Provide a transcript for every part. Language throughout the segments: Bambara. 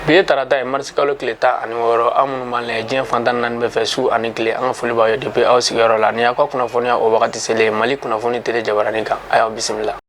Biye tarata mars kalo kileta ani woro amunu male jien fantan nan be fesu ani kile an foli ba yo depuis aw sigaro la ni akwa kunafoni o wakati sele Malikunafoni tele jabarani kan ayo bismillah.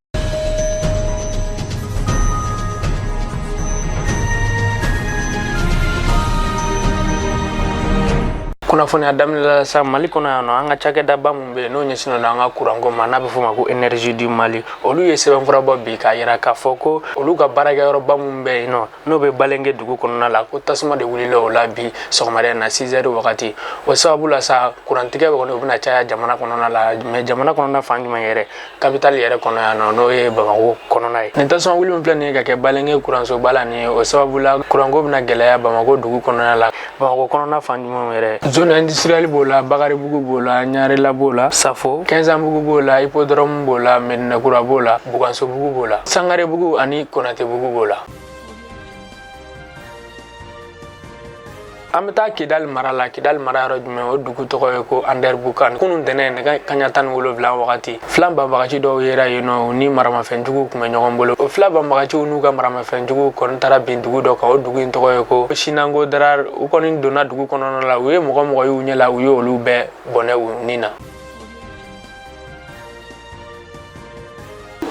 Kunafoni adamila sa Mali kuna no anga chake daba mumbe no nyesino na anga kurango mana be fuma ko énergie du Mali olu yesebe mfura bo bi ka yira ka foko olu ga baraga yoro ba mumbe no be balenge dugu kono la ko tasuma de wulile o la bi sogmare na 6h wakati o sababu la sa kurantige ko no bina chaya jamana kono la me jamana kono na fangi mayere capital yere kono ya no e Bamako kono na ni tasuma wuli mfla ni ga ke balenge kuranso bala ni o sababu la kurango bina gelaya Bamako dugu kono la Bamako kono na fangi mayere zone industrielle bola bagari bugu bola nyare la bola safo 15 ans bugu bola hippodrome bola medina kura bola buganso bugu bola sangare bugu ani konate bugu bola amta kidal marala rojme o dugu to ko ander bukan kunun dene ne kanyatan wolo vla wakati flam babagaci do yera yeno ni marama fenjugu kuma nyogon bolo o flam babagaci unu ga marama fenjugu kon tara bindugu do ka o dugu to ko shinango darar u konin dona dugu kono la we mo yu nyela u yo lu be bone nina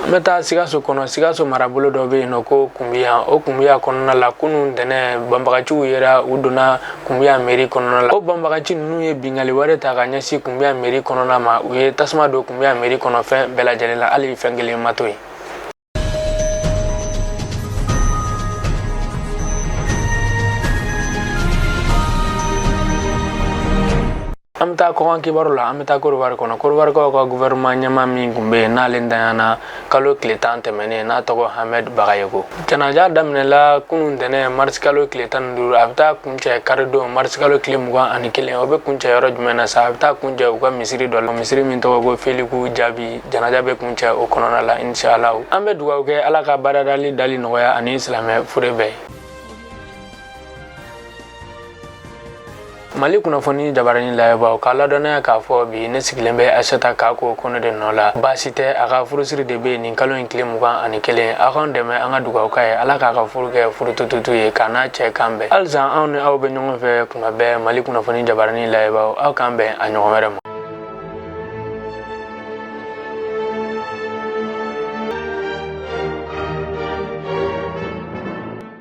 meta sigaso kono sigaso marabolo do be no ko kumbiya kono la kunun dene bambagaci yera udona kumbiya meri kono la o bambagaci nunu ye bingali ware ta ganya si kumbiya meri kono na ma uye tasma do kumbiya meri kono fe bela jalela ali fengele matoi amta ko an kibaru la amta ko rubar ko gouvernement nyama min gumbe na lendana kalo kletan temene na to Ahmed Bagayego janaja damne la kunun dene mars kalo kletan dur abta kunche kardo mars kalo klemwa ani kele obe kunche yoro jumena sa abta kunje ko misiri do misiri min to go feliku jabi janaja be kunche o konona la inshallah ambe duwa ke ala ka badadali dali noya ani islamé furebe Malikunafoni jabarani la ba kala dona ka fo bi ne siglembe Aîssata Koné de nola basite aga furusiri de be ni kalo en klemu kan ani kele akon de me anga duga ka ala ka furu ke furu tutu ye kana che kambe alza on aw be nyongo fe kuna be Malikunafoni jabarani la ba aw kambe anyo mere